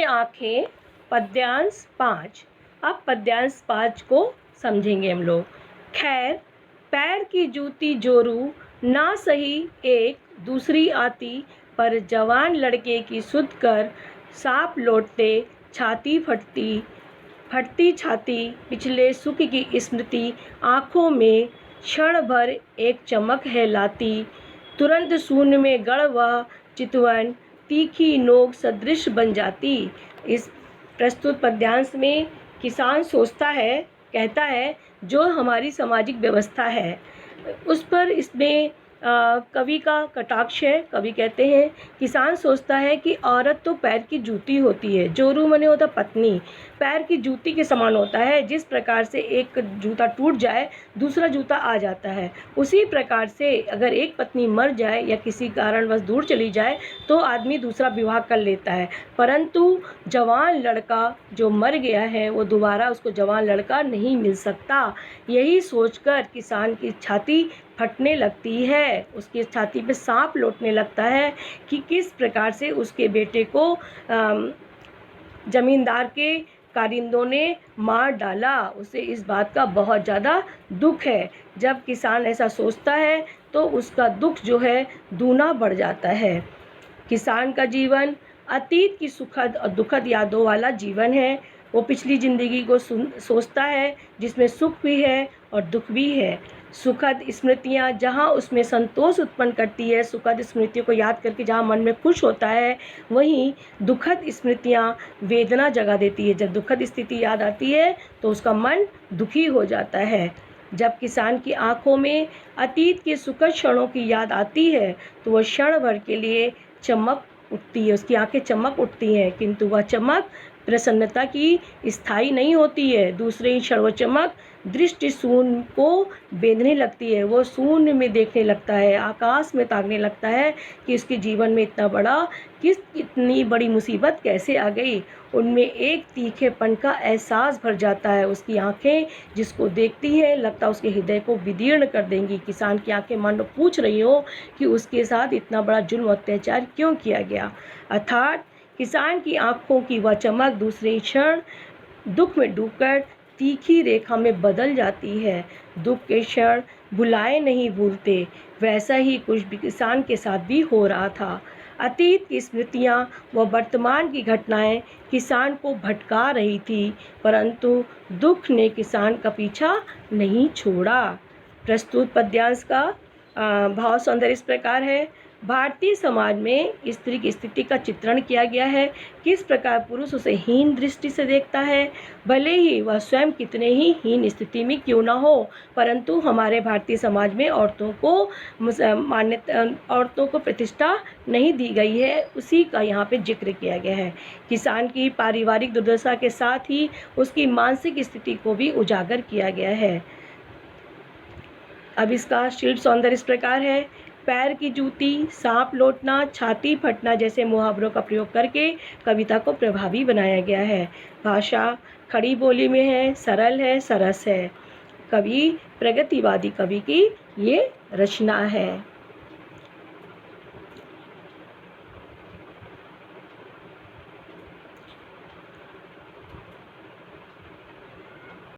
के आंखें पद्यांश 5। अब पद्यांश 5 को समझेंगे हम लोग। खैर पैर की जूती जोरू ना सही एक दूसरी आती, पर जवान लड़के की सुध कर सांप लौटते छाती फटती छाती। पिछले सुख की स्मृति आँखों में क्षण भर एक चमक है लाती, तुरंत शून्य में गढ़ वह चितवन तीखी नोक सदृश बन जाती। इस प्रस्तुत पद्यांश में किसान सोचता है, कहता है जो हमारी सामाजिक व्यवस्था है उस पर इसमें कवि का कटाक्ष है। कवि कहते हैं किसान सोचता है कि औरत तो पैर की जूती होती है, जोरू मने होता पत्नी, पैर की जूती के समान होता है। जिस प्रकार से एक जूता टूट जाए दूसरा जूता आ जाता है, उसी प्रकार से अगर एक पत्नी मर जाए या किसी कारणवश दूर चली जाए तो आदमी दूसरा विवाह कर लेता है, परंतु जवान लड़का जो मर गया है वो दोबारा उसको जवान लड़का नहीं मिल सकता। यही सोचकर किसान की छाती फटने लगती है, उसकी छाती पे सांप लौटने लगता है कि किस प्रकार से उसके बेटे को जमींदार के कारिंदों ने मार डाला। उसे इस बात का बहुत ज़्यादा दुख है। जब किसान ऐसा सोचता है तो उसका दुख जो है दूना बढ़ जाता है। किसान का जीवन अतीत की सुखद और दुखद यादों वाला जीवन है। वो पिछली ज़िंदगी को सोचता है जिसमें सुख भी है और दुख भी है। सुखद स्मृतियाँ जहाँ उसमें संतोष उत्पन्न करती है, सुखद स्मृतियों को याद करके जहाँ मन में खुश होता है, वहीं दुखद स्मृतियाँ वेदना जगा देती है। जब दुखद स्थिति याद आती है तो उसका मन दुखी हो जाता है। जब किसान की आँखों में अतीत के सुखद क्षणों की याद आती है तो वह क्षण भर के लिए चमक उठती है, उसकी आंखें चमक उठती हैं, किंतु वह चमक प्रसन्नता की स्थायी नहीं होती है। दूसरे ही क्षण वह चमक दृष्टि शून्य को बेंधने लगती है। वो शून्य में देखने लगता है, आकाश में ताकने लगता है कि उसके जीवन में इतनी बड़ी मुसीबत कैसे आ गई। उनमें एक तीखेपन का एहसास भर जाता है। उसकी आंखें जिसको देखती हैं लगता है उसके हृदय को विदीर्ण कर देंगी। किसान की आंखें मानो पूछ रही हो कि उसके साथ इतना बड़ा जुल्म अत्याचार क्यों किया गया। अर्थात किसान की आंखों की वह चमक दूसरे क्षण दुख में डूबकर तीखी रेखा में बदल जाती है। दुख के क्षण भुलाए नहीं भूलते, वैसा ही कुछ भी किसान के साथ भी हो रहा था। अतीत की स्मृतियाँ व वर्तमान की घटनाएं किसान को भटका रही थी, परंतु दुख ने किसान का पीछा नहीं छोड़ा। प्रस्तुत पद्यांश का भाव सौंदर्य इस प्रकार है। भारतीय समाज में स्त्री की स्थिति का चित्रण किया गया है। किस प्रकार पुरुष उसे हीन दृष्टि से देखता है, भले ही वह स्वयं कितने ही हीन स्थिति में क्यों ना हो, परंतु हमारे भारतीय समाज में औरतों को प्रतिष्ठा नहीं दी गई है, उसी का यहाँ पे जिक्र किया गया है। किसान की पारिवारिक दुर्दशा के साथ ही उसकी मानसिक स्थिति को भी उजागर किया गया है। अब इसका शिल्प सौंदर्य इस प्रकार है। पैर की जूती, सांप लौटना, छाती फटना जैसे मुहावरों का प्रयोग करके कविता को प्रभावी बनाया गया है। भाषा खड़ी बोली में है, सरल है, सरस है। कवि प्रगतिवादी कवि की ये रचना है।